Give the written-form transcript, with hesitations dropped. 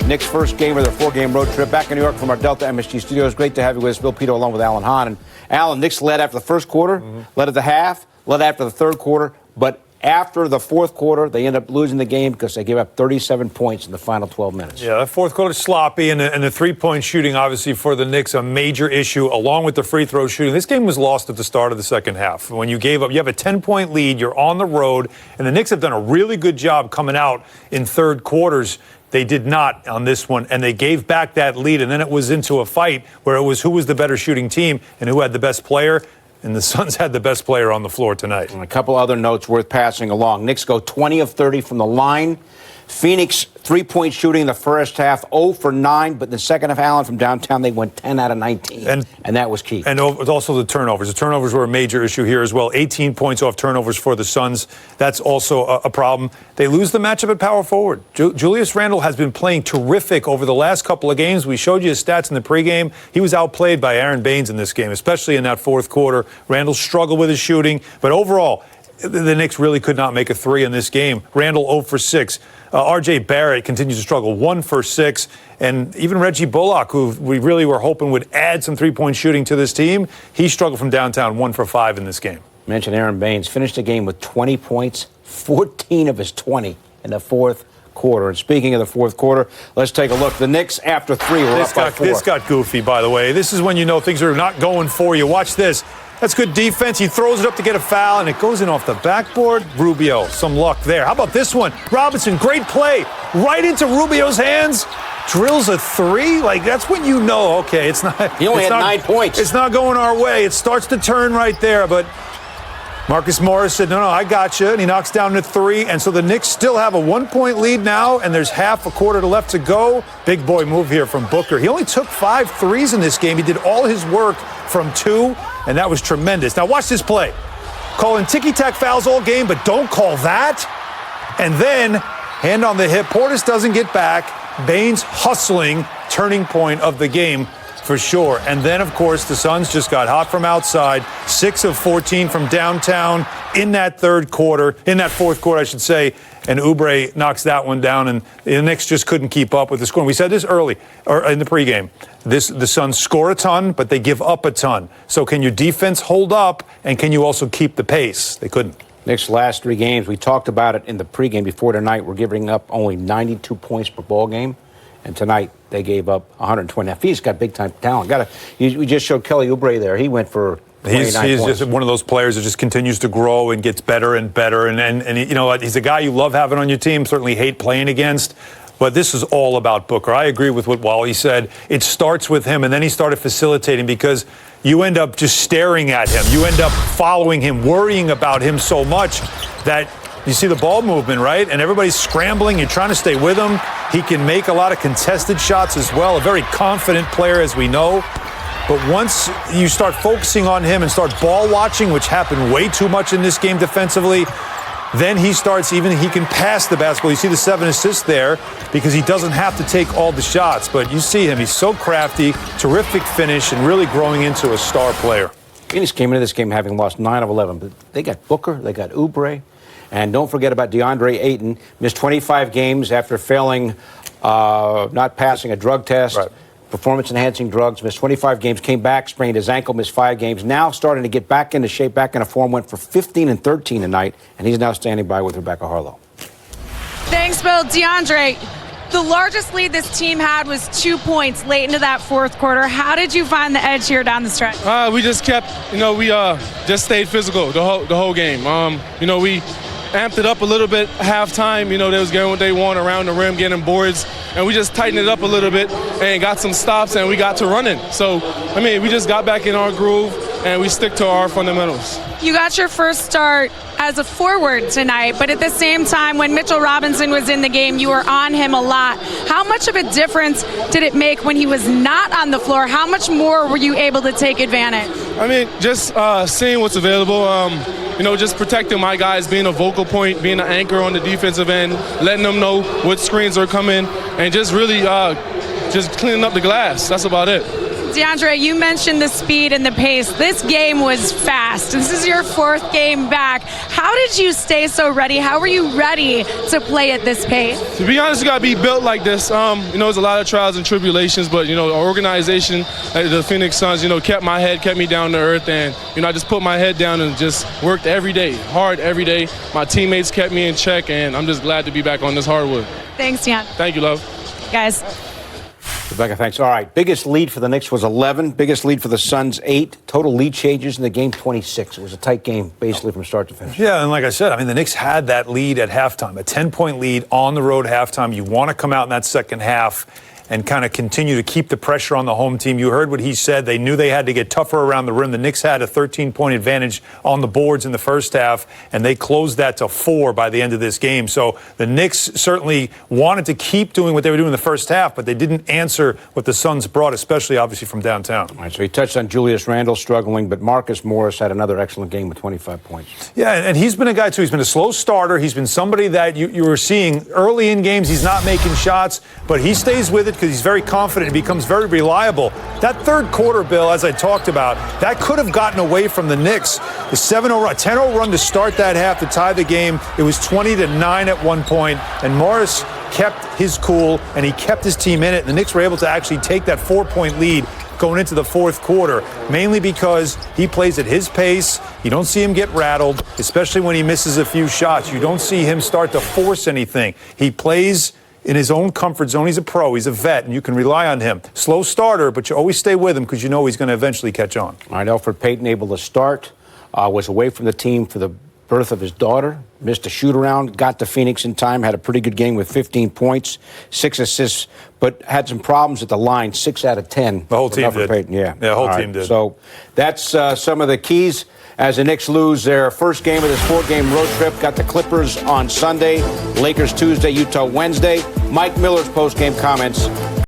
Knicks' first game of their 4-game road trip back in New York from our Delta MSG studios. Great to have you with us, Bill Pito, along with Alan Hahn. And Alan, Knicks led after the first quarter, led at the half, led after the third quarter, but after the fourth quarter, they end up losing the game because they gave up 37 points in the final 12 minutes. Yeah, the fourth quarter sloppy, and the three-point shooting, obviously, for the Knicks, a major issue, along with the free throw shooting. This game was lost at the start of the second half. When you gave up, you have a 10-point lead, you're on the road, and the Knicks have done a really good job coming out in third quarters. They did not on this one, and they gave back that lead, and then it was into a fight where it was who was the better shooting team and who had the best player. And the Suns had the best player on the floor tonight. And a couple other notes worth passing along. Knicks go 20 of 30 from the line. Phoenix, three-point shooting in the first half, 0 for 9. But in the second half, Allen, from downtown, they went 10 out of 19. And that was key. And also the turnovers. The turnovers were a major issue here as well. 18 points off turnovers for the Suns. That's also a problem. They lose the matchup at power forward. Julius Randle has been playing terrific over the last couple of games. We showed you his stats in the pregame. He was outplayed by Aaron Baines in this game, especially in that fourth quarter. Randle struggled with his shooting. But overall, the Knicks really could not make a three in this game. Randle 0 for 6. R.J. Barrett continues to struggle, 1 for 6. And even Reggie Bullock, who we really were hoping would add some three-point shooting to this team, he struggled from downtown, 1 for 5 in this game. Mentioned Aaron Baines. Finished the game with 20 points, 14 of his 20 in the fourth quarter. And speaking of the fourth quarter, let's take a look. The Knicks, after 3, were up by 4. This got goofy, by the way. This is when you know things are not going for you. Watch this. That's good defense. He throws it up to get a foul, and it goes in off the backboard. Rubio, some luck there. How about this one? Robinson, great play. Right into Rubio's hands. Drills a 3. Like, that's when you know, okay, it's not. He only had 9 points. It's not going our way. It starts to turn right there, but Marcus Morris said, no, I got you, and he knocks down to 3, and so the Knicks still have a 1-point lead now, and there's half a quarter left to go. Big boy move here from Booker. He only took 5 threes in this game. He did all his work from 2, and that was tremendous. Now watch this play. Calling ticky-tack fouls all game, but don't call that. And then, hand on the hip, Portis doesn't get back. Baines hustling, turning point of the game for sure. And then, of course, the Suns just got hot from outside. 6 of 14 from downtown in that fourth quarter, I should say. And Oubre knocks that one down, and the Knicks just couldn't keep up with the score. We said this early, or in the pregame. The Suns score a ton, but they give up a ton. So can your defense hold up, and can you also keep the pace? They couldn't. Knicks' last 3 games, we talked about it in the pregame before tonight. We're giving up only 92 points per ball game. And tonight, they gave up 120. Now, Phoenix got big-time talent. We just showed Kelly Oubre there. He went for 29 He's points. just one of those players that just continues to grow and gets better and better. And you know, he's a guy you love having on your team, certainly hate playing against. But this is all about Booker. I agree with what Wally said. It starts with him, and then he started facilitating because you end up just staring at him. You end up following him, worrying about him so much that you see the ball movement, right? And everybody's scrambling. You're trying to stay with him. He can make a lot of contested shots as well. A very confident player, as we know. But once you start focusing on him and start ball watching, which happened way too much in this game defensively, then he can pass the basketball. You see the 7 assists there because he doesn't have to take all the shots. But you see him. He's so crafty, terrific finish, and really growing into a star player. Phoenix came into this game having lost 9 of 11. But they got Booker. They got Oubre. And don't forget about DeAndre Ayton. Missed 25 games after failing, not passing a drug test. Right. Performance-enhancing drugs. Missed 25 games. Came back, sprained his ankle, missed 5 games. Now starting to get back into shape, back into form. Went for 15 and 13 tonight. And he's now standing by with Rebecca Harlow. Thanks, Bill. DeAndre, the largest lead this team had was 2 points late into that fourth quarter. How did you find the edge here down the stretch? We just kept, we just stayed physical the whole game. We amped it up a little bit halftime. They was getting what they want around the rim, getting boards, and we just tightened it up a little bit and got some stops, and we got to running. So, we just got back in our groove, and we stick to our fundamentals. You got your first start as a forward tonight, but at the same time, when Mitchell Robinson was in the game, you were on him a lot. How much of a difference did it make when he was not on the floor? How much more were you able to take advantage? Just seeing what's available, just protecting my guys, being a vocal point, being an anchor on the defensive end, letting them know what screens are coming, and just really just cleaning up the glass. That's about it. DeAndre, you mentioned the speed and the pace. This game was fast. This is your 4th game back. How did you stay so ready? How were you ready to play at this pace? To be honest, you got to be built like this. There's a lot of trials and tribulations, but, our organization, the Phoenix Suns, kept my head, kept me down to earth, and, I just put my head down and just worked every day, hard every day. My teammates kept me in check, and I'm just glad to be back on this hardwood. Thanks, Jan. Thank you, love. Guys. Rebecca, thanks. All right. Biggest lead for the Knicks was 11. Biggest lead for the Suns, 8. Total lead changes in the game, 26. It was a tight game, basically, from start to finish. Yeah, and like I said, the Knicks had that lead at halftime, a 10-point lead on the road halftime. You want to come out in that second half and kind of continue to keep the pressure on the home team. You heard what he said. They knew they had to get tougher around the rim. The Knicks had a 13-point advantage on the boards in the first half, and they closed that to 4 by the end of this game. So the Knicks certainly wanted to keep doing what they were doing in the first half, but they didn't answer what the Suns brought, especially obviously from downtown. All right, so he touched on Julius Randle struggling, but Marcus Morris had another excellent game with 25 points. Yeah, and he's been a guy, too. He's been a slow starter. He's been somebody that you were seeing early in games. He's not making shots, but he stays with it because he's very confident and becomes very reliable. That third quarter, Bill, as I talked about, that could have gotten away from the Knicks. The 10-0 run to start that half to tie the game. It was 20-9 at one point, and Morris kept his cool, and he kept his team in it. And the Knicks were able to actually take that 4-point lead going into the fourth quarter, mainly because he plays at his pace. You don't see him get rattled, especially when he misses a few shots. You don't see him start to force anything. He plays in his own comfort zone. He's a pro. He's a vet, and you can rely on him. Slow starter, but you always stay with him because you know he's going to eventually catch on. All right, Elfrid Payton able to start, was away from the team for the birth of his daughter, missed a shoot-around, got to Phoenix in time, had a pretty good game with 15 points, 6 assists, but had some problems at the line, 6 out of 10. The whole team Elfrid did. Payton, yeah. The whole team did. So that's some of the keys as the Knicks lose their first game of this 4-game road trip. Got the Clippers on Sunday, Lakers Tuesday, Utah Wednesday. Mike Miller's post-game comments